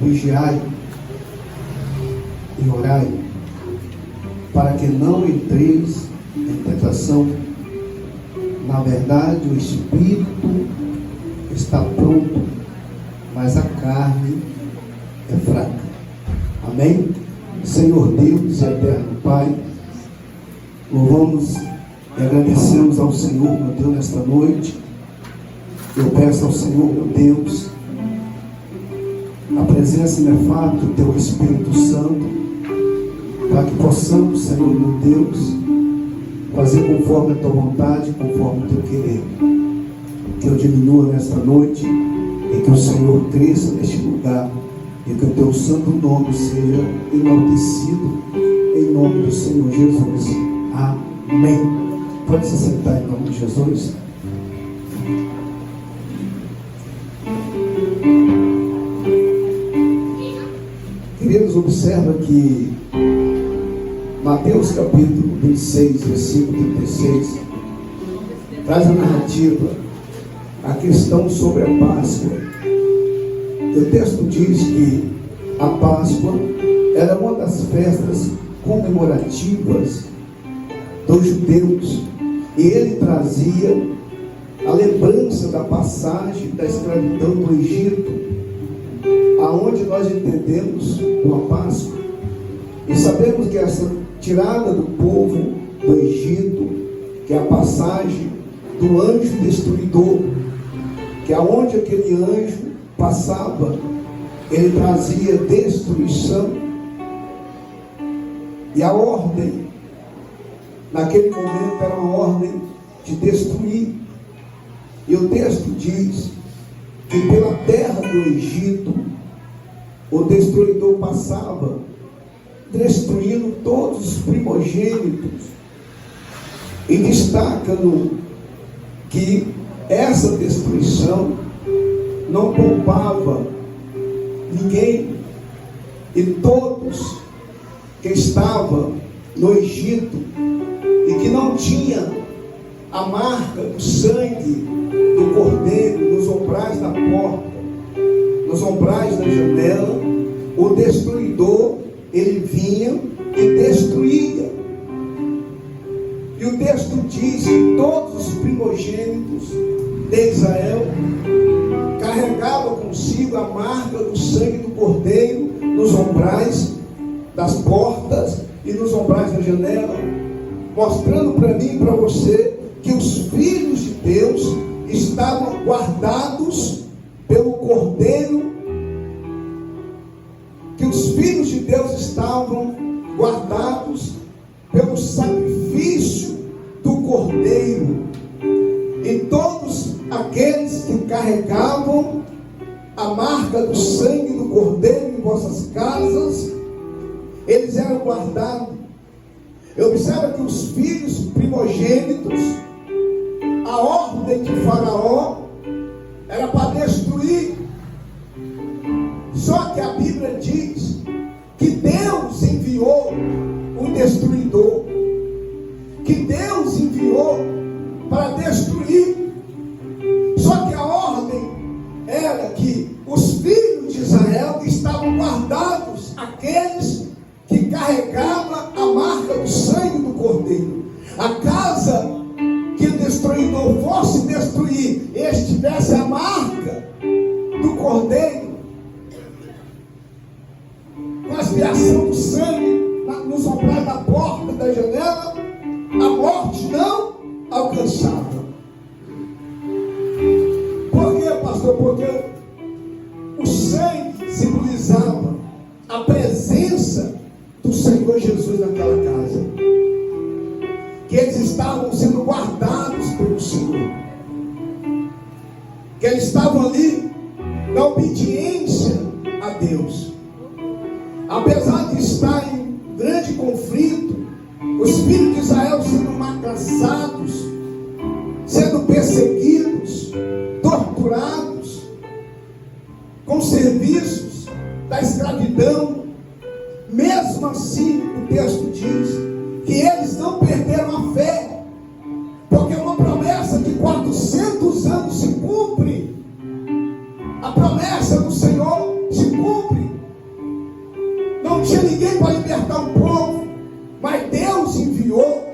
vigiai e orai, para que não entreis em tentação. Na verdade, o espírito está pronto, mas a carne é fraca. Amém? Senhor Deus e eterno Pai, louvamos e agradecemos ao Senhor, meu Deus, nesta noite. Eu peço ao Senhor, meu Deus, a presença inefável do Teu Espírito Santo, para que possamos, Senhor, meu Deus, fazer conforme a Tua vontade, conforme o Teu querer. Que eu diminua nesta noite e que o Senhor cresça neste lugar e que o Teu santo nome seja enaltecido em nome do Senhor Jesus. Amém. Pode se sentar em nome de Jesus. Queridos, observa que Mateus capítulo 26, versículo 36 traz a narrativa, a questão sobre a Páscoa. O texto diz que a Páscoa era uma das festas comemorativas dos judeus, e ele trazia a lembrança da passagem da escravidão do Egito, aonde nós entendemos uma Páscoa e sabemos que essa tirada do povo do Egito, que é a passagem do anjo destruidor, que aonde aquele anjo passava, ele trazia destruição, e a ordem naquele momento era uma ordem de destruir. E o texto diz que pela terra do Egito o destruidor passava, destruindo todos os primogênitos, e destacando que essa destruição não poupava ninguém, e todos que estavam no Egito e que não tinha a marca do sangue do cordeiro nos umbrais da porta, nos umbrais da janela, o destruidor, ele vinha e destruía. E o texto diz que todos os primogênitos de Israel carregavam consigo a marca do sangue do cordeiro nos umbrais das portas e nos umbrais da janela, mostrando para mim e para você que os filhos de Deus estavam guardados pelo cordeiro, que os filhos de Deus estavam guardados pelo sacrifício do cordeiro, e todos aqueles que carregavam a marca do sangue do cordeiro em vossas casas, eles eram guardados. Observa que os filhos primogênitos, a ordem de Faraó era para destruir. Só que a Bíblia diz que Deus enviou um destruidor, que Deus enviou para destruir. Só que a ordem era que os filhos de Israel estavam guardados, aqueles que carregavam a marca do sangue do cordeiro. A casa que o destruidor fosse destruir e estivesse a marca do cordeiro, com a expiação do sangue nos umbrais da porta, da janela, a morte não alcançava. Por quê, pastor? Porque o sangue simbolizava a presença do Senhor Jesus naquela casa, que eles estavam sendo guardados pelo Senhor, que eles estavam ali na obediência a Deus. Apesar de estar em grande conflito, os filhos de Israel sendo massacrados, sendo perseguidos, torturados, com serviços da escravidão, mesmo assim o texto diz que eles não perderam a fé, porque uma promessa de 400 anos se cumpre, a promessa do Senhor se cumpre. libertar o povo, mas Deus enviou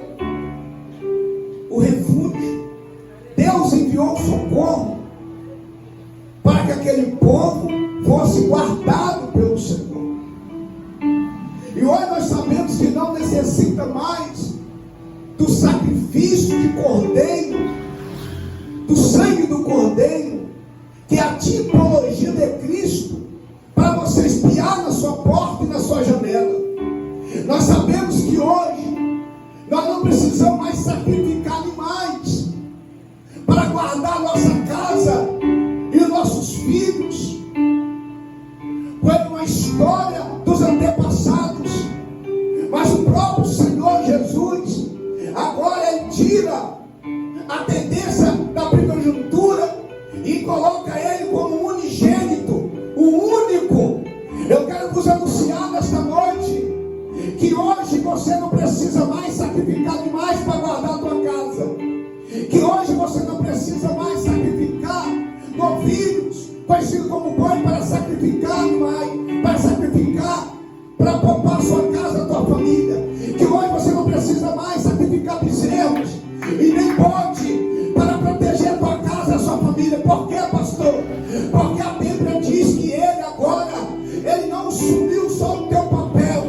o refúgio, Deus enviou o socorro, para que aquele povo fosse guardado pelo Senhor. E hoje nós sabemos que não necessita mais do sacrifício de cordeiro, do sangue do cordeiro, que é a tipologia de Cristo, para você espiar na sua porta e na sua janela. Nós sabemos que hoje nós não precisamos mais sacrificar animais para guardar a nossa casa e os nossos filhos. Foi uma história dos antepassados, mas o próprio Senhor Jesus agora ele tira a tendência da primogenitura e coloca ele como unigênito, o único. Eu quero vos anunciar nesta noite que hoje você não precisa mais sacrificar animais para guardar a tua casa, que hoje você não precisa mais sacrificar novilhos, conhecido como boi, para sacrificar animais, para sacrificar, para poupar a sua casa, a tua família, que hoje você não precisa mais sacrificar bezerros e nem bode para proteger a tua casa, a sua família. Por quê, pastor? Porque a Bíblia diz que ele agora, ele não assumiu só o teu papel,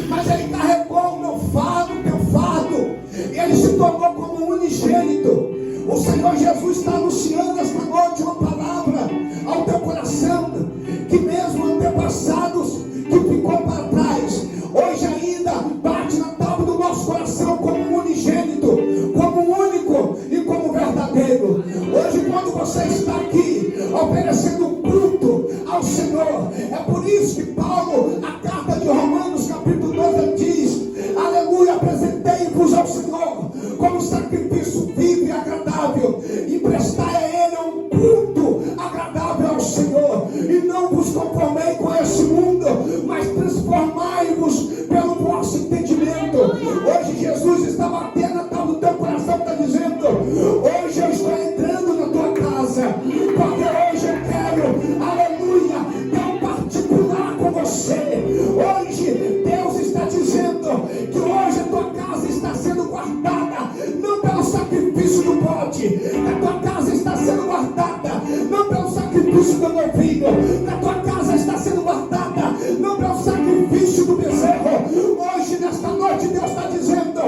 mas ele carregou o meu fardo, o teu fardo, e ele se tornou como unigênito. O Senhor Jesus está anunciando esta noite uma palavra ao teu coração, que mesmo antepassados que ficou para trás, hoje ainda bate na tábua do nosso coração como unigênito, como único e como verdadeiro. Hoje, quando você está aqui oferecendo culto ao Senhor, é por isso que Paulo, a carta de Romanos capítulo 12 diz: aleluia, apresentei-vos ao Senhor como sacrifício vivo e agradável, e prestai a ele um culto agradável ao Senhor, e não vos conformei com esse mundo, mas transformai-vos pelo vosso entendimento. Hoje Jesus está batendo na tábua do teu coração, está dizendo: hoje eu estou entrando na tua casa, porque hoje eu quero, aleluia, ter um particular com você. Hoje Deus está dizendo que hoje a tua casa está sendo guardada, não pelo sacrifício do bode, a tua casa está sendo guardada, não pelo sacrifício do novilho, a tua casa está sendo guardada, não pelo sacrifício do bezerro. Hoje, nesta noite, Deus está dizendo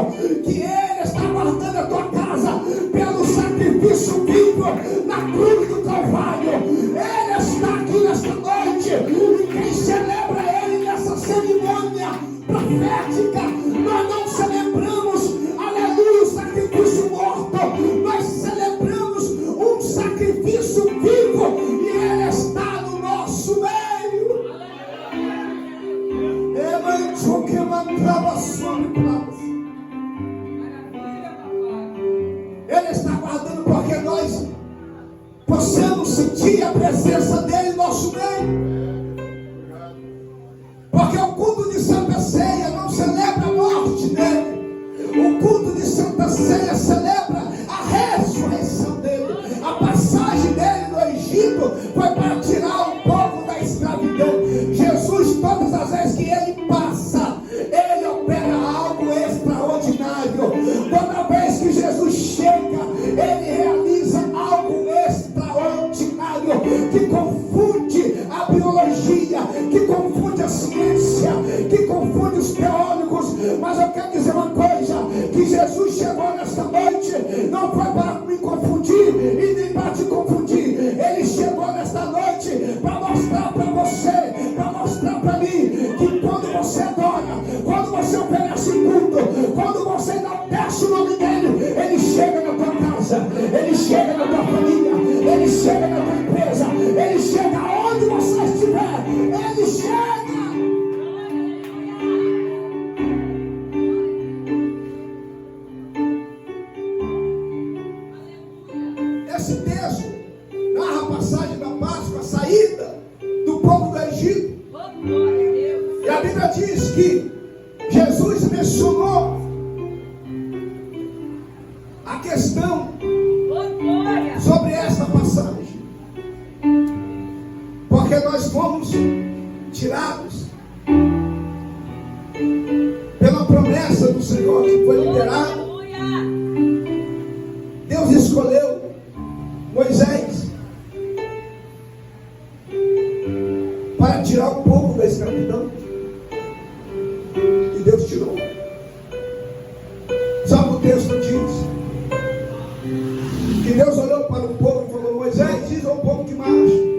que Ele está guardando a tua casa pelo sacrifício vivo na cruz do Calvário. Ele está aqui nesta noite, e quem celebra Ele nessa cerimônia profética, nós não celebramos, aleluia, o sacrifício morto, nós celebramos um sacrifício vivo, e Ele está no nosso meio. Que mandava sobre nós. Ele está guardando porque nós possamos sentir a presença dele em nosso meio. Porque o culto de Santa Ceia não celebra a morte dele. O culto de Santa Ceia celebra a ressurreição dele. A passagem dele no Egito foi para tirar o povo da escravidão. Jesus, todas as vezes que ele passa, ele opera algo extraordinário. Toda vez que Jesus chega, ele realiza algo extraordinário que confunde a biologia, que confunde a ciência, que confunde os teólogos. Mas eu quero dizer uma coisa: que Jesus chegou nesta noite não foi para me confundir e nem para te confundir. Ele chegou nesta noite para mostrar para você, para mostrar para mim, que quando você adora, quando você oferece culto, quando você enaltece o nome dele, ele chega na tua casa, ele chega na tua família, ele chega na tua empresa, ele chega aonde você estiver, ele chega. Esse texto narra a passagem da Páscoa, a saída do povo do Egito. E a Bíblia diz que Jesus mencionou a questão sobre esta passagem, porque nós fomos tirados foi liberado, Deus escolheu Moisés para tirar o povo da escravidão. E Deus tirou. Sabe o texto diz que Deus olhou para o povo e falou: Moisés, diz ao povo que marcha.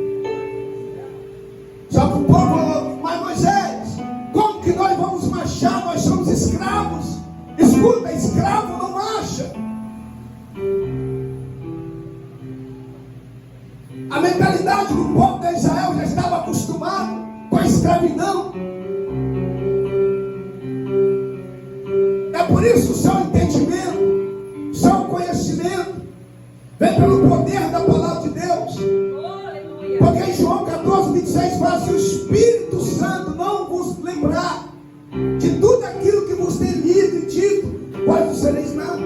Só que o povo falou: mas Moisés, como que nós vamos marchar? Nós somos escravos. Escuta, escravo não marcha. A mentalidade do povo de Israel já estava acostumado com a escravidão. É por isso o seu entendimento, o seu conhecimento vem pelo poder da palavra de Deus. Porque em João 14:26 fala assim: o Espírito Santo não vos lembrar de tudo aquilo que vos tem lido e dito, vós não sereis nada.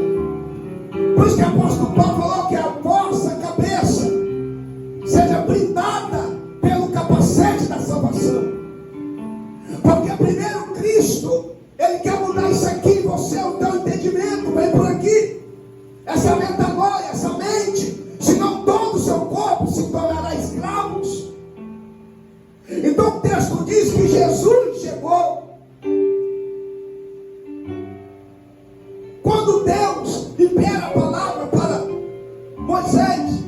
Por isso que o apóstolo Paulo falou que a vossa cabeça seja blindada pelo capacete da salvação. Porque primeiro Cristo, Ele quer mudar isso aqui em você, o teu entendimento, vem por aqui. Essa metanoia, essa mente, senão todo o seu corpo se tornará escravos. Então o texto diz que Jesus chegou. Quando Deus libera a palavra para Moisés,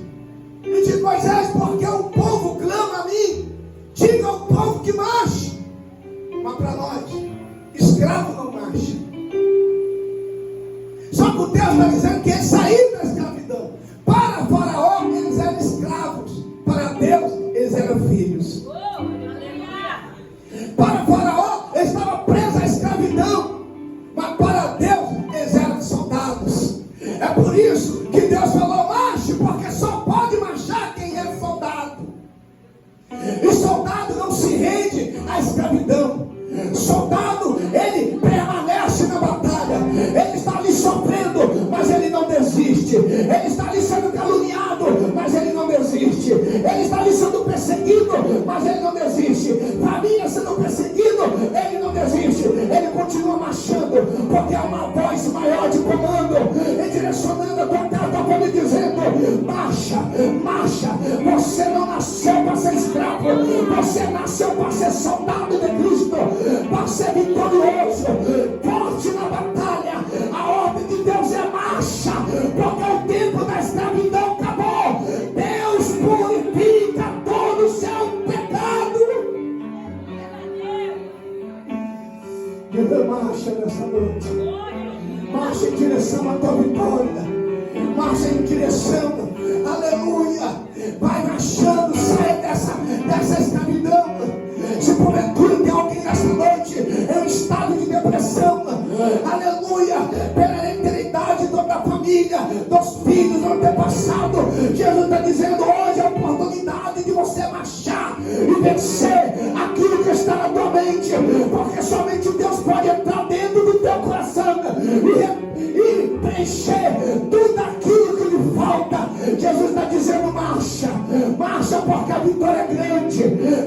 ele diz: Moisés, porque o povo clama a mim, diga ao povo que marche. Mas para nós, escravo não marcha. Só que o Deus está dizendo que eles saíram da escravidão. Para Faraó, eles eram escravos. Para Deus, eles eram filhos. Para Faraó, eles estavam presos à escravidão. Mas para Deus, eles eram soldados. É por isso que Deus falou: marche, porque só pode marchar quem é soldado. E soldado não se rende à escravidão. Soldado, ele permanece na batalha. Ele está ali sofrendo, mas ele não desiste. Ele está ali sendo caluniado, mas ele não desiste. Ele está ali sendo perseguido, mas ele não desiste. Família sendo perseguido, ele não desiste. Ele continua marchando, porque há uma voz maior de comando, e direcionando a tua carta para ele dizendo: marcha, marcha. Você não nasceu para ser escravo, você nasceu para ser soldado de Cristo, para ser vitorioso, forte na batalha. A ordem de Deus é marcha, porque o tempo da escravidão acabou. Deus purifica todo o seu pecado. Diga: marcha nessa noite, marcha em direção à tua vitória, marcha em direção, aleluia, vai marchando, sai dessa escravidão. Se porventura tem alguém nessa noite em um estado de depressão, aleluia, pela eternidade, toda a família, dos filhos, do antepassado, Jesus está dizendo: hoje é a oportunidade de você marchar e vencer aquilo que está na tua mente, porque somente Deus pode entrar dentro do teu coração e preencher tudo aquilo que lhe falta. Jesus está dizendo: marcha, marcha, porque a vitória é grande.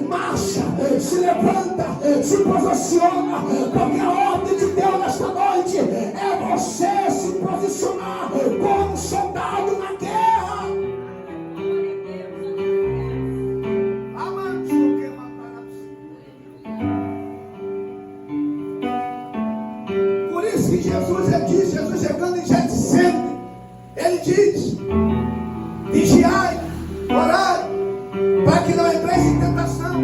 Marcha, se levanta, se posiciona, porque a ordem de Deus nesta noite é você se posicionar como soldado na guerra. Por isso que Jesus chegando em Getsemane, ele diz: vigiai, orai, para que não entreis em tentação.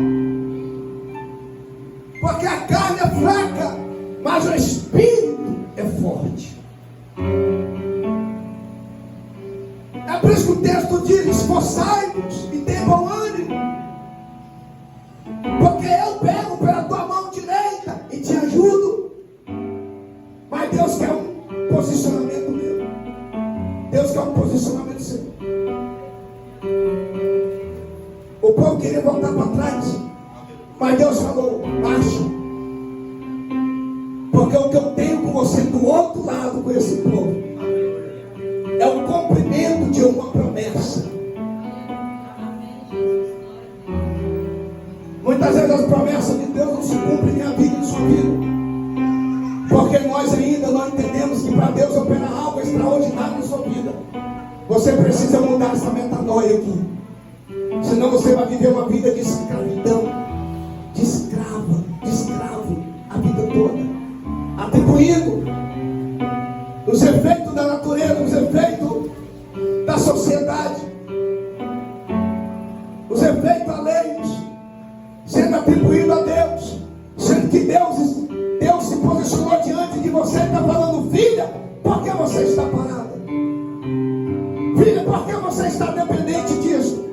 Porque a carne é fraca, mas o espírito é forte. É por isso que o texto diz: esforçai-vos e tenham bom ânimo, porque eu pego pela tua mão direita e te ajudo. Mas Deus quer um posicionamento meu. Deus quer um posicionamento seu. O povo queria voltar para trás, mas Deus falou: marcha, porque o que eu tenho com você do outro lado, com esse povo, é o cumprimento de uma promessa. Muitas vezes as promessas de Deus não se cumprem em minha vida e em sua vida, Porque nós ainda não entendemos que para Deus operar algo extraordinário na sua vida, você precisa mudar essa metanoia aqui. Senão você vai viver uma vida de escravidão, de escravo a vida toda, atribuindo os efeitos da natureza, os efeitos da sociedade, os efeitos alheios, sendo atribuído a Deus, sendo que Deus se posicionou diante de você e está falando: filha, por que você está parada? Filha, por que você está dependente disso?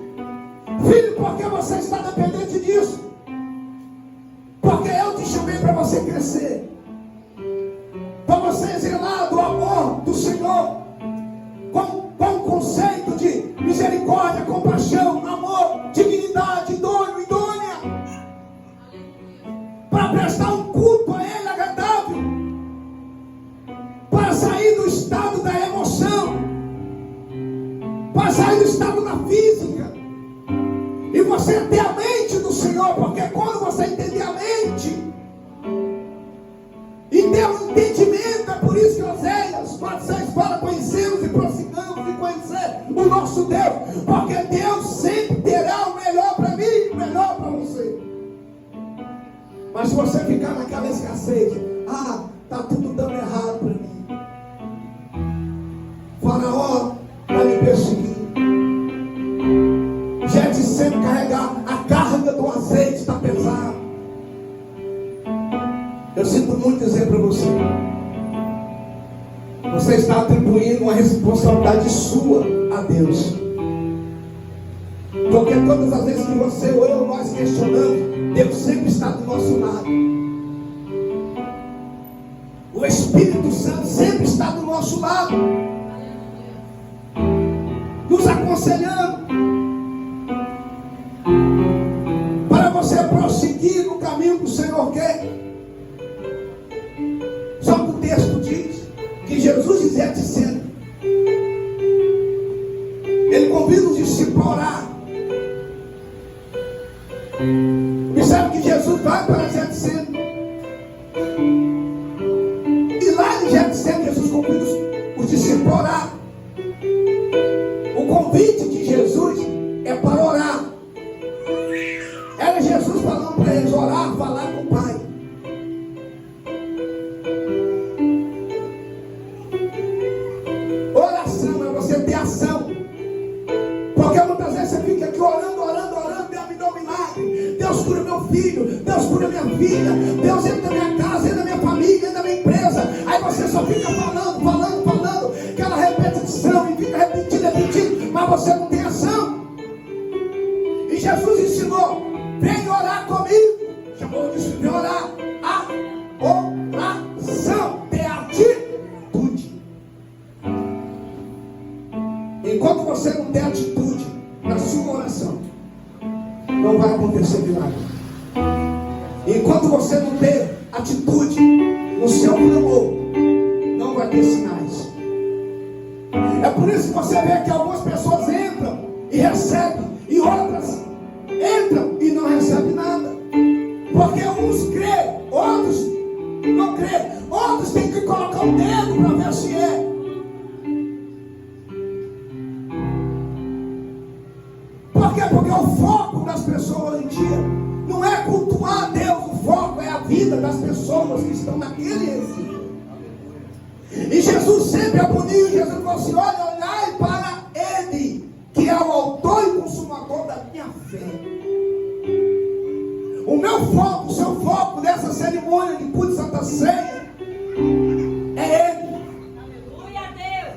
Filho, por que você está dependente disso? Porque eu te chamei para você crescer, para você zelar do amor do Senhor, com o conceito de misericórdia, compaixão, amor, dignidade, idônea, para prestar um culto a Ele agradável, para sair do estado da emoção, para sair do estado da física, e você ter a mente do Senhor. Porque quando você entender a mente e ter um entendimento, é por isso que Oséias 4:6 fala: conhecemos e prossigamos e conhecer o nosso Deus, porque Deus sempre terá o melhor para mim e o melhor para você. Mas se você ficar naquela escassez, está tudo dando errado para mim, Faraó vai me perseguir, Getsemane carregar a carga do azeite está pesada. Eu sinto muito dizer para você, você está atribuindo uma responsabilidade sua a Deus. Porque todas as vezes que você ou eu, nós questionamos, Deus sempre está do nosso lado. O Espírito Santo sempre está do nosso lado, nos aconselhando para você prosseguir no caminho que o Senhor quer. Só que o texto diz que Jesus dizia de cena, Ele convida os discípulos a orar. E sabe que Jesus vai para Getsemane, e lá em Getsemane Jesus convida os discípulos a orar. O convite de Jesus é para orar. Era Jesus falando para eles orar, falar com o Pai. Oração é você ter ação. Porque muitas vezes você fica aqui orando, Deus me dá um milagre, Deus cura meu filho, Deus cura minha filha, Deus entra na minha casa, entra na minha família, entra na minha empresa. Aí você só fica falando, aquela repetição, e fica repetindo, mas você não tem ação. E Jesus ensinou: vem orar comigo. Chamou de vem orar. A oração é atitude. Enquanto você não tem atitude na sua oração, não vai acontecer milagre. Enquanto você não ter atitude no seu clamor, não vai ter sinais. É por isso que você vê que algumas pessoas entram e recebem, e outras entram e não recebem nada. Porque uns creem, outros não creem. Outros têm que colocar o dedo para ver se é. Por quê? Porque o foco das pessoas hoje em dia não é cultuar a Deus. O foco é a vida das pessoas que estão naquele exílio. E Jesus sempre aboliu. Jesus falou assim: olhai para Ele, que é o autor e consumador da minha fé. O meu foco, o seu foco nessa cerimônia de culto de Santa Ceia é Ele.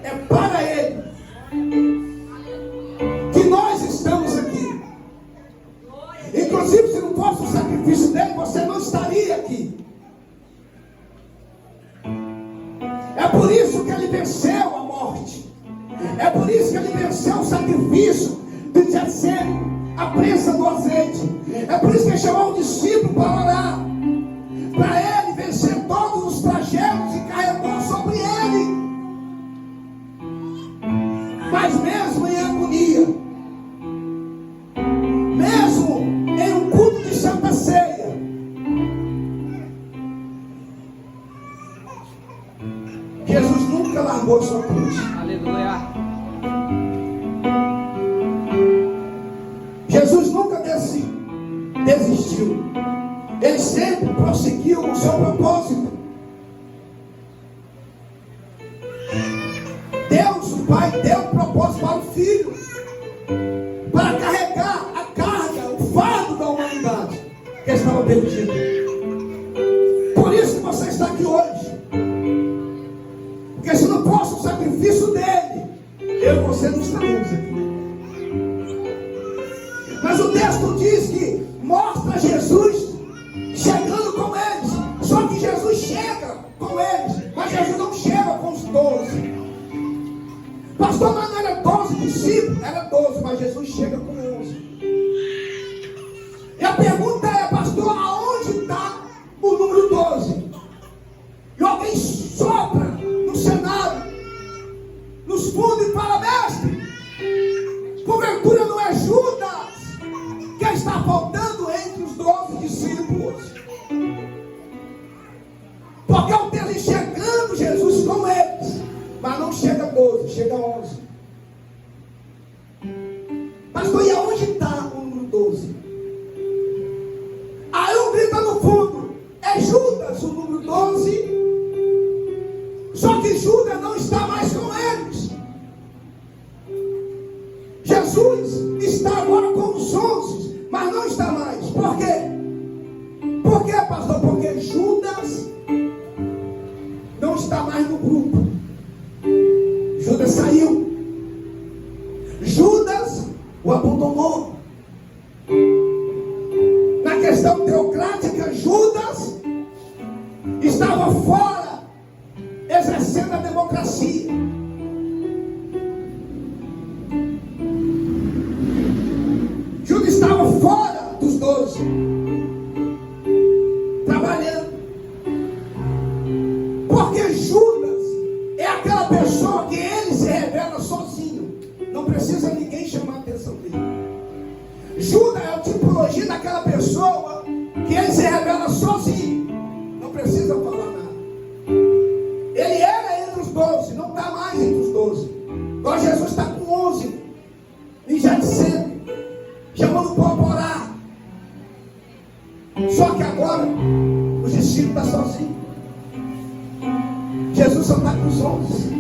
É para Ele que nós estamos aqui. Inclusive, se não fosse o sacrifício dele, você não estaria aqui. É por isso que ele venceu a morte. É por isso que ele venceu o sacrifício de Getsemane, a prensa do azeite. É por isso que ele chamou o discípulo para orar, para ele vencer todos os trajetos e carregou sobre ele. Mas mesmo em agonia, mesmo em um culto de Santa Ceia, largou a sua cruz. Aleluia. Jesus nunca desistiu. Ele sempre prosseguiu o seu propósito. Deus, o Pai, deu um propósito para o Filho, para carregar a carga, o fardo da humanidade que estava perdida. Por isso que você está aqui hoje. Porque se não fosse o sacrifício dele, eu e você não estaríamos aqui. Mas o texto diz que mostra Jesus chegando com eles. Só que Jesus chega com eles, mas Jesus não chega com os 12. Pastor, mas não era 12 discípulos? Era 12, mas Jesus chega com 11. E a pergunta é, pastor, aonde está o número 12? E alguém sopra no cenário, nos fundos e fala, mestre, porventura não é Judas que está faltando entre os 12 discípulos? Porque eu tenho chegando Jesus com eles, mas não chega 12, chega 11. Pastor, e aonde está o número 12? Aí um grita no fundo, é Judas o número 12? Só que Judas não está mais com eles. Jesus está agora com os 11, mas não está mais. Por quê? Por quê, pastor? Porque Judas não está mais no grupo. Judas saiu. Judas o abandonou. Na questão teocrática, Judas estava fora, exercendo a democracia. Judas estava fora dos 12, trabalhando. Porque Judas é aquela pessoa que ele se revela sozinho, não precisa ninguém chamar a atenção dele. Judas é a tipologia daquela pessoa que ele se revela sozinho, não precisa falar nada. Ele era entre os 12, não está mais entre os 12. Agora Jesus está com 11, e já dizendo, chamando o povo para orar. Só que agora os discípulos estão sozinhos. Jesus só está com os 11.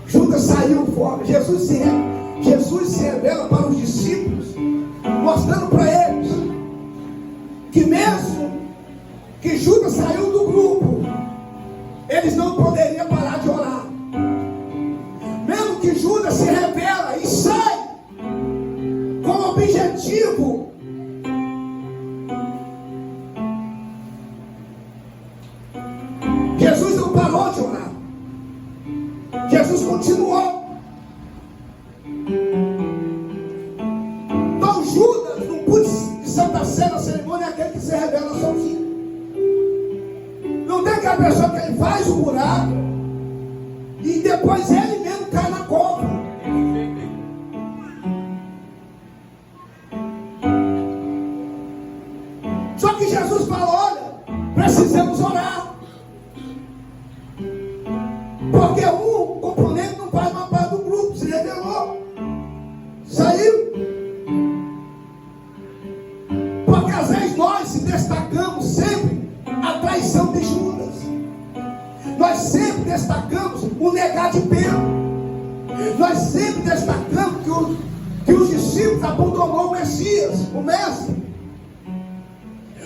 Judas saiu fora. Jesus se revela para os discípulos, mostrando para eles que mesmo que Judas saiu do grupo, eles não poderiam parar de orar. Mesmo que Judas se revela e sai com o objetivo Jesus não parou de orar. Jesus continuou. Então Judas, no culto de Santa Ceia, na cerimônia, é aquele que se revela sozinho. Não tem aquela pessoa que ele faz o buraco e depois ele mesmo cai na cova. Só que Jesus falou, olha, precisamos orar. Porque um componente não faz mais parte do grupo, se revelou, saiu. Porque às vezes nós se destacamos sempre a traição de Judas. Nós sempre destacamos o negar de Pedro. Nós sempre destacamos que os discípulos abandonou o Messias, o Mestre.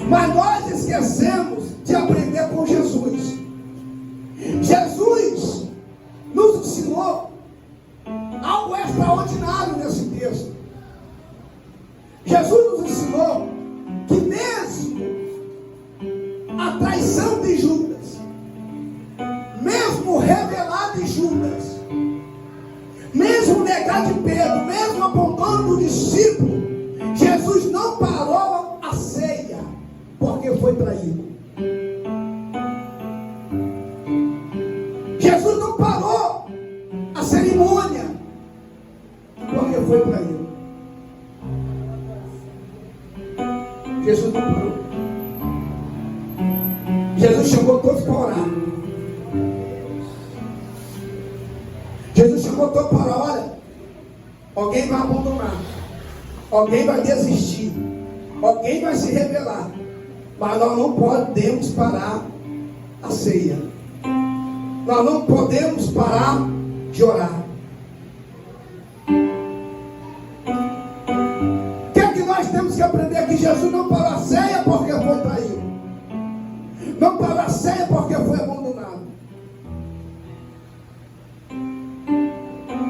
Mas nós esquecemos de aprender com Jesus. Jesus nos ensinou algo extraordinário nesse texto. Jesus nos ensinou que mesmo a traição de Judas, mesmo revelar de Judas, mesmo negar de Pedro, mesmo abandono do discípulo, Jesus não parou a ceia, porque foi traído. Jesus não parou a cerimônia, porque foi traído. Jesus não parou. Jesus chamou todos para orar. Jesus chamou todo para, olha, alguém vai abandonar, alguém vai desistir, alguém vai se rebelar, mas nós não podemos parar a ceia, nós não podemos parar de orar. O que é que nós temos que aprender? Que Jesus não parou a ceia porque foi traído, não parou a ceia porque foi abandonado,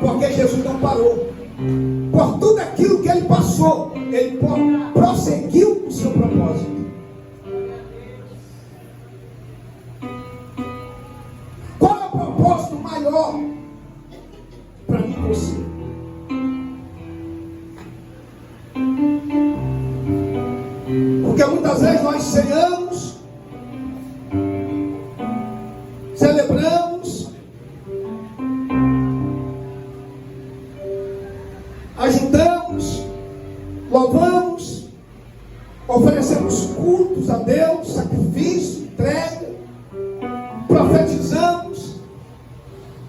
porque Jesus não parou. Por tudo aquilo que ele passou, ele prosseguiu o seu propósito. Qual é o propósito maior para mim e você? Porque muitas vezes nós celebramos, ajudamos, louvamos, oferecemos cultos a Deus, sacrifício, entrega, profetizamos,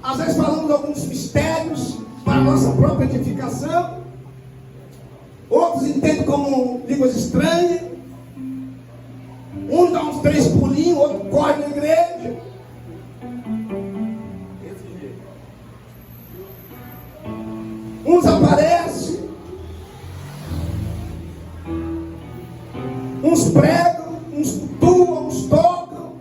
às vezes falamos alguns mistérios para a nossa própria edificação, outros entendem como línguas estranhas, uns dão uns 3 pulinhos, outros correm na igreja. Uns aparecem, uns pregam, uns cultuam, uns tocam.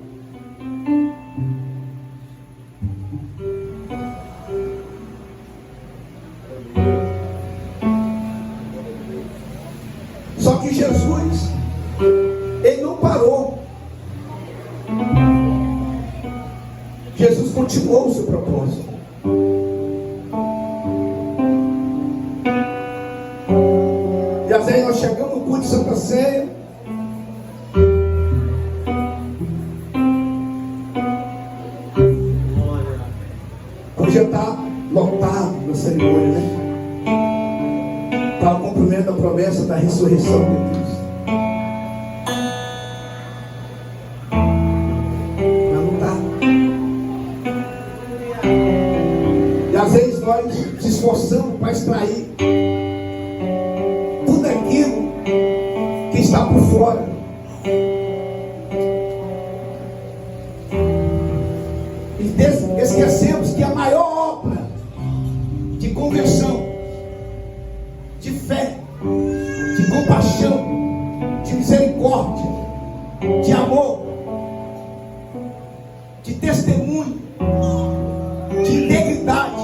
Só que Jesus, ele não parou. Jesus continuou o seu propósito. E às vezes nós chegamos no culto de Santa Ceia, podia estar lotado na cerimônia, né? Estava cumprindo a promessa da ressurreição de Cristo. Mas não está. E às vezes nós se esforçamos para extrair tudo aquilo que está por fora. E esquecemos que a maior obra de conversão, de fé, de compaixão, de misericórdia, de amor, de testemunho, de integridade,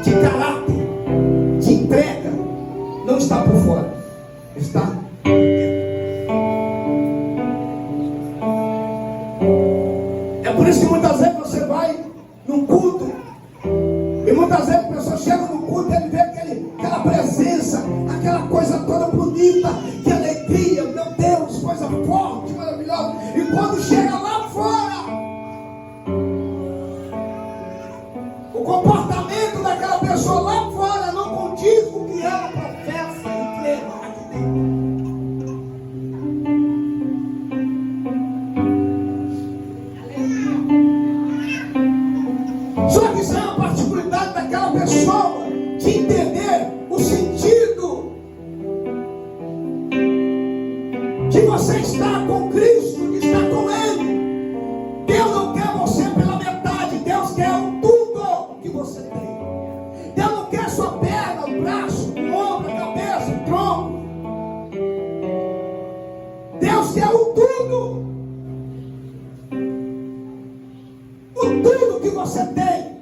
de caráter, de entrega, não está por fora, está dentro. É por isso que muitas vezes você vai num culto, e muitas vezes a pessoa chega no culto e ele vê aquela presença, aquela coisa toda bonita, que alegria, meu Deus, coisa forte, maravilhosa. E quando chega lá fora, o comportamento daquela pessoa lá fora não condiz com o que ela professa e crê aqui dentro. Só que isso é uma particularidade daquela pessoa, de entender o sentido de você estar com Cristo, de estar com Ele. Deus não quer você pela metade, Deus quer o tudo que você tem. Deus não quer sua perna, o braço, o ombro, a cabeça, o tronco. Deus quer o tudo. O tudo que você tem.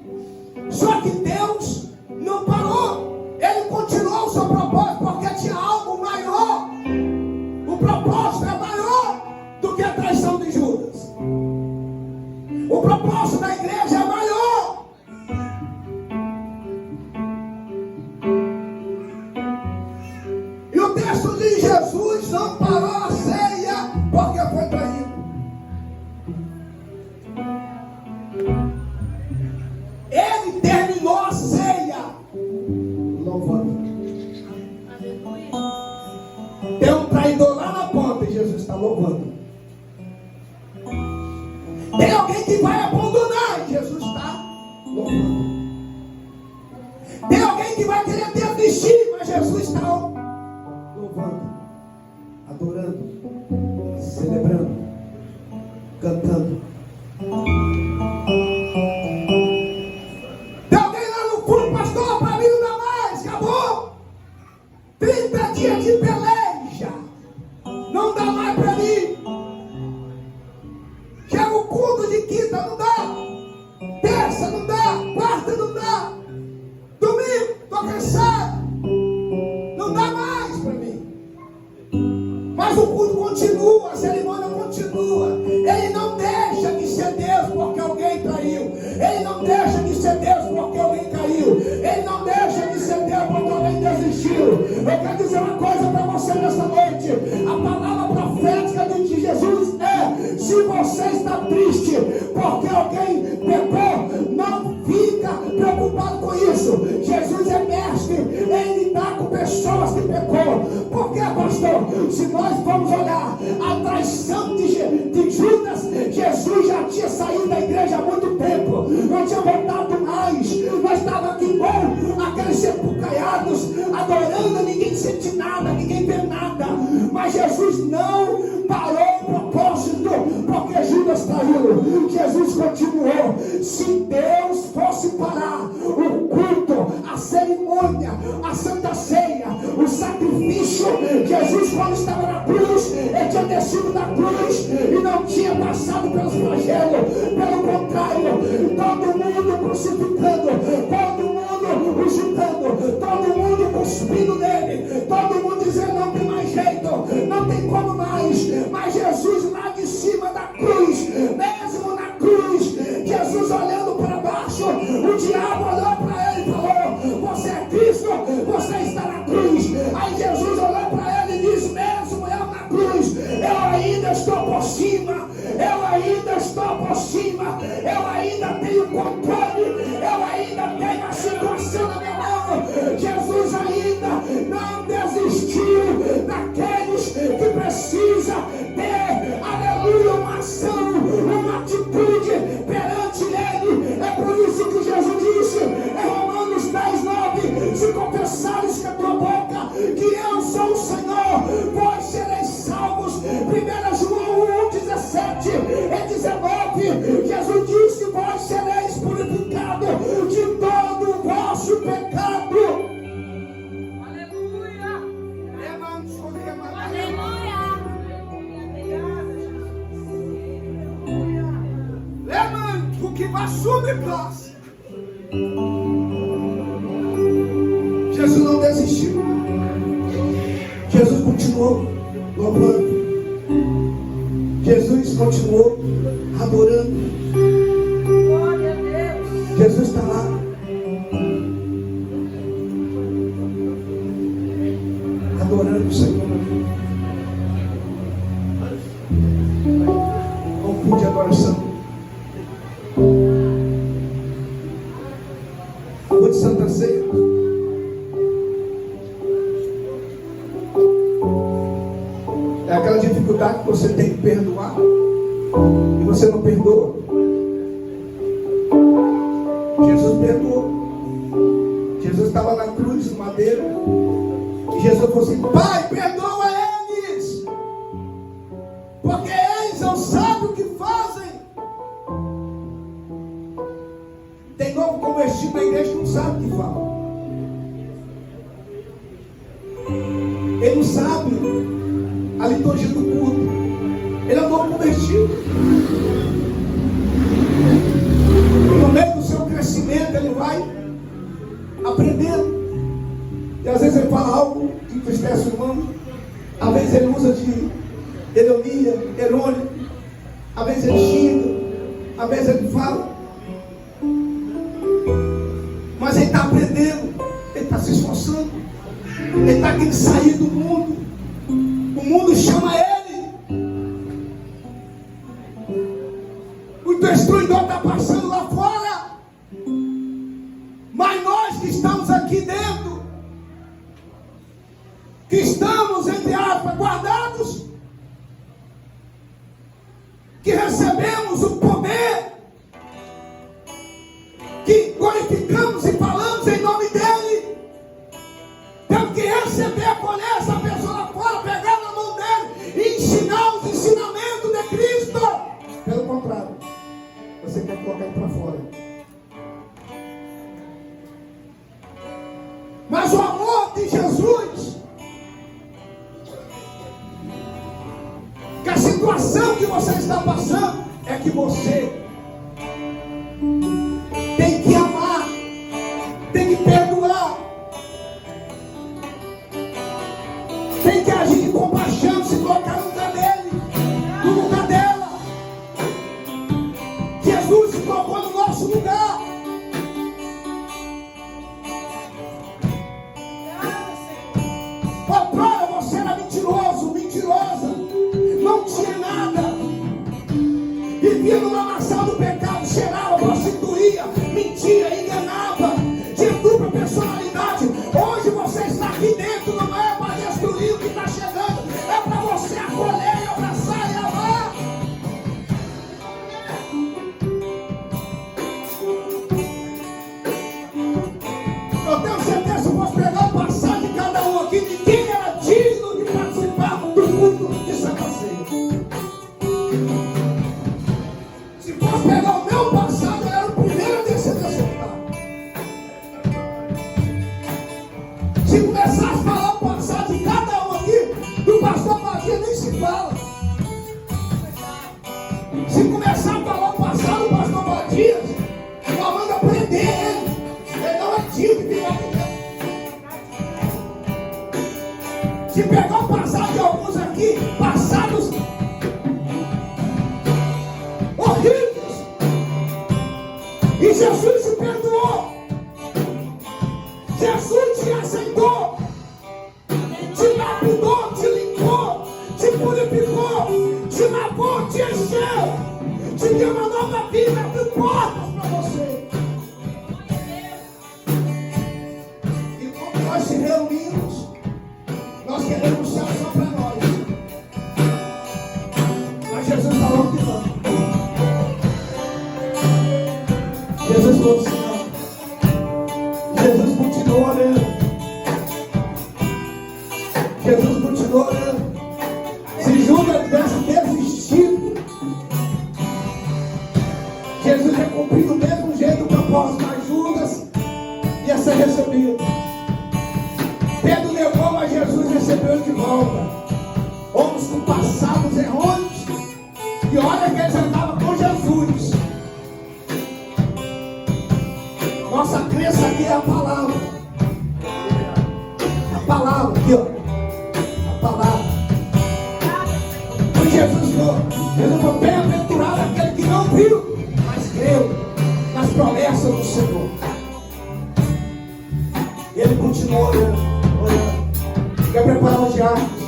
Só que Deus não parou. Ele continuou o seu propósito, porque tinha algo maior. O propósito é maior do que a traição de Judas. O propósito da igreja é maior. E o texto diz: Jesus não parou a ceia porque foi traído. Ele terminou a ceia louvando. Tem um traidor lá na ponta e Jesus está louvando. Tem alguém que vai abandonar e Jesus está louvando. celebrando, cantando. Tem alguém lá no fundo, pastor, para mim não dá mais, acabou. 30 dias de peleja, não dá mais para mim. Chega o culto de quinta, não dá. Terça não dá, quarta não dá. Domingo, estou cansado. Não dá mais para mim. Mas o culto continua, a cerimônia continua. Ele não deixa de ser Deus porque alguém traiu. Ele não deixa de ser Deus porque alguém caiu. Ele não deixa de ser Deus porque alguém desistiu. Eu quero dizer uma coisa para você nessa noite. A palavra profética de Jesus é: se você está triste porque alguém pecou, não fica preocupado com isso. Jesus é mestre em lidar com pessoas que pecou. Por que, pastor? Se nós vamos olhar a traição de Judas, Jesus já tinha saído da igreja há muito tempo, não tinha voltado mais. Nós estávamos aqui igual aqueles sepulcaiados, adorando, ninguém sente nada, ninguém vê nada. Mas Jesus não parou o propósito porque Judas traiu. Jesus continuou. Se Deus fosse parar o culto, a cerimônia, a santa ceia, o sacrifício, Jesus, quando estava na cruz, ele tinha descido da cruz e não tinha passado pelos flagelos. Pelo contrário, todo mundo crucificando, todo mundo crucificando, todo mundo cuspindo nele, todo mundo dizendo: não tem mais jeito, não tem como mais. Mas Jesus lá de cima da cruz, mesmo na cruz, Jesus olhando para baixo, o diabo olhou para ele e falou: você é Cristo, você está na cruz. Aí Jesus olhou para ele e disse: mesmo eu na cruz, eu ainda estou por cima, eu ainda estou por cima, eu ainda tenho controle, eu ainda tenho a situação na minha mão. Jesus ainda não desistiu daqueles que precisam ter, aleluia, uma ação, uma atitude perante ele. É por isso que Jesus disse em Romanos 10:9: se confessares com a tua boca que eu sou o Senhor, vós sereis salvos. 1 João 1:17 e 19, Jesus disse: vós sereis purificados de todo o vosso pecado. Aleluia! Levanto que vai subir classe. Jesus não desistiu. Jesus continuou louvando. Jesus continuou adorando. Glória a Deus. Jesus está lá. Adorando o Senhor. Confunde a adoração. Vou de Santa Ceia. É aquela dificuldade que você tem que perdoar e você não perdoa. Jesus perdoou. Jesus estava na cruz, no madeiro, e Jesus falou assim: Pai, perdoa eles, porque eles não sabem o que fazem. Tem novo convertido na igreja que não sabe o que fala. Ele não sabe a liturgia do culto. Ele é novo convertido. No meio do seu crescimento ele vai aprendendo. E às vezes ele fala algo que entristece o irmão. Às vezes ele usa de ironia, irônico. Às vezes ele xinga. Às vezes ele fala. Mas ele está aprendendo. Ele está se esforçando. Ele está querendo sair do mundo. O mundo chama ele. O destruidor está passando lá fora. Mas nós que estamos aqui dentro, que estamos, entre aspas, guardados, que recebemos o poder, que glorificamos e falamos em nome dele, temos que receber, acolher essa pessoa lá fora, pegar na mão dele e ensinar colocar ele para fora. Mas o amor de Jesus, que a situação que você está passando é que você tem que amar, tem que perdoar, tem que agir de compaixão, se colocar no lugar dele, no lugar dela. Jesus se colocou no nosso lugar. Outrora você era mentiroso, mentirosa, não tinha nada, vivia no lamaçal do pecado, cheirava, prostituía, mentia, enganava, tinha dupla personalidade. Hoje você está aqui dentro, não é para destruir o que está chegando, é para você acolher e abraçar e amar. Eu tenho certeza, se eu fosse pegar o passado de cada um aqui, ninguém era digno de participar do culto de Santa Ceia. Se fosse pegar o meu passado, eu era o primeiro a descer desse altar. Se começasse a falar o passado de cada um aqui, do pastor Maria nem se fala. Se começar a falar o passado do pastor Matias, ela manda prender ele. Ele não é digno de ficar aqui. Se pegar o passado de alguns aqui, passados horríveis, e Jesus te perdoou, Jesus te aceitou, te lapidou, te limpou, te purificou, te lavou, te encheu, te deu uma nova vida, abriu portas para você. E como nós se reunimos, nós queremos céu só para nós. Mas Jesus falou que não. Jesus falou assim, não. Jesus continuou orando. Jesus continuou orando. Se Judas tivesse desistido, Jesus ia cumprir do mesmo jeito o propósito, mas Judas ia ser recebido. Pedro negou, mas Jesus recebeu de volta. Homens com passados errôneos. E olha que eles andavam com Jesus. Nossa crença aqui é a palavra. A palavra aqui, ó. A palavra. Porque Jesus falou, bem-aventurado aquele que não viu, mas creu nas promessas do Senhor. Ele continuou orando. Quer preparar os diáconos?